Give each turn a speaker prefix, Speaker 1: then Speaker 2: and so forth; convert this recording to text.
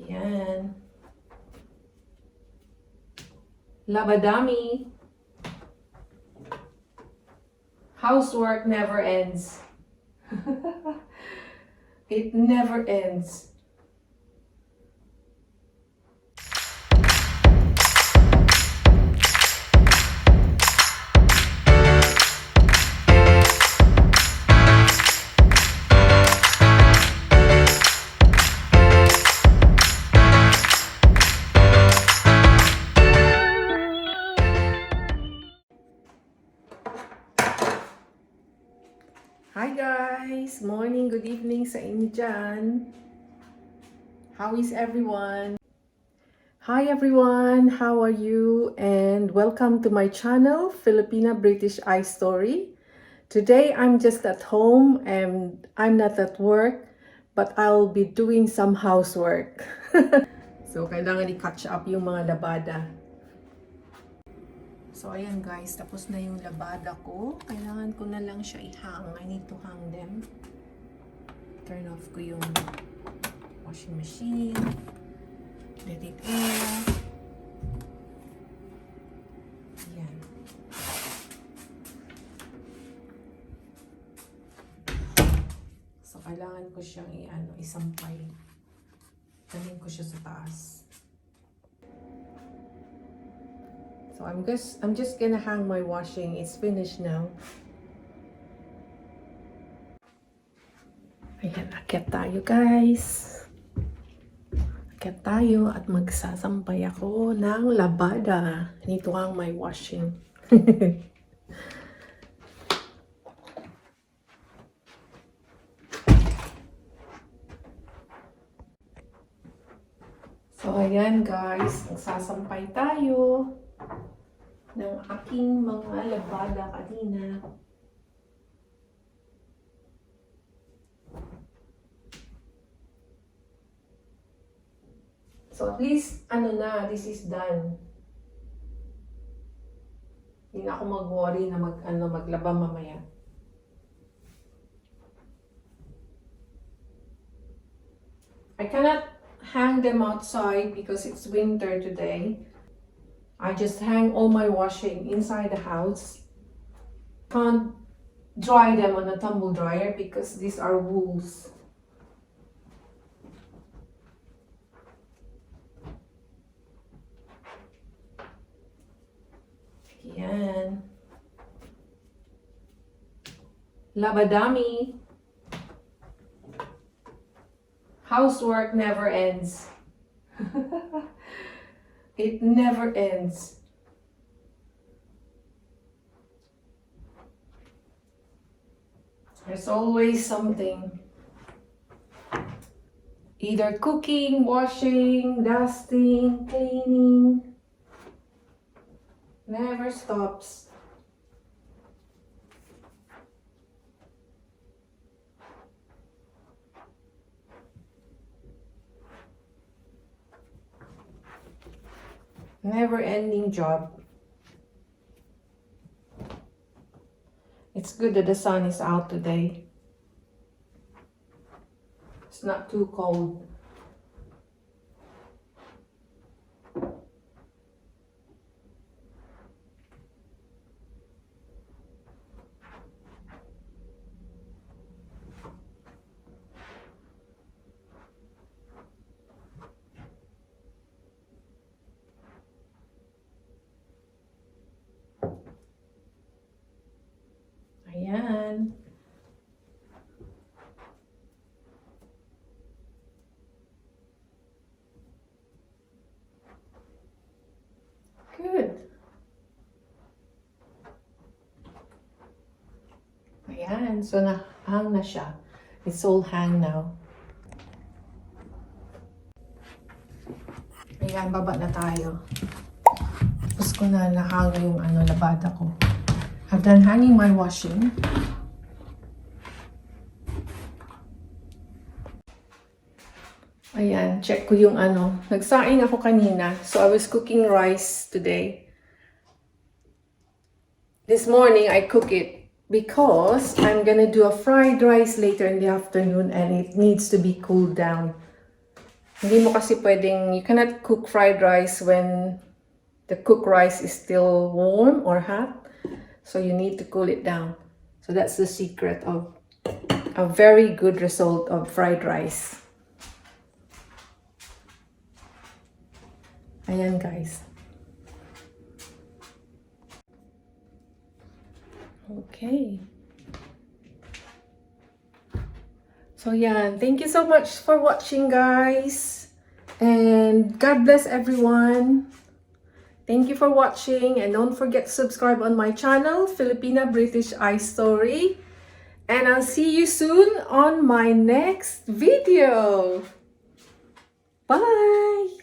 Speaker 1: Yan. Labadami. Housework never ends. It never ends. Hi guys! Morning, good evening sa inyo dyan. How is everyone? Hi everyone! How are you? And welcome to my channel, Filipina British EyeStory. Today I'm just at home and I'm not at work, but I'll be doing some housework. So, kailangan i-catch up yung mga labada. So, ayan guys, tapos na yung labada ko. Kailangan ko na lang siya i-hang. I need to hang them. Turn off ko yung washing machine. Let it air. Ayan. So, kailangan ko siyang isampay. Dalhin ko siya sa taas. So I'm just gonna hang my washing. It's finished now. Ayan, akyat tayo guys. Akyat tayo at magsasampay ako ng labada. I need to hang my washing. So ayan guys, magsasampay tayo ng aking mga labada kanina. So at least, this is done. Hindi na ako mag-worry na maglaba mamaya. I cannot hang them outside because it's winter today. I just hang all my washing inside the house. Can't dry them on a tumble dryer because these are wools. Yan. Labadami. Housework never ends. It never ends. There's always something. Either cooking, washing, dusting, cleaning. Never stops. Never-ending job. It's good that the sun is out today. It's not too cold. Ayan. Good. Ayan. So, hang na siya. It's all hang now. Ayan, baba na tayo. Tapos ko na nahang yung labada ko. I've done hanging my washing. Ayan, check ko yung Nagsaing ako kanina. So I was cooking rice today. This morning I cook it because I'm gonna do a fried rice later in the afternoon and it needs to be cooled down. Hindi mo kasi pwedeng, you cannot cook fried rice when the cooked rice is still warm or hot. So you need to cool it down. So that's the secret of a very good result of fried rice. Ayan guys. Okay. So yan, thank you so much for watching guys. And God bless everyone. Thank you for watching, and don't forget to subscribe on my channel, Filipina British EyeStory. And I'll see you soon on my next video. Bye!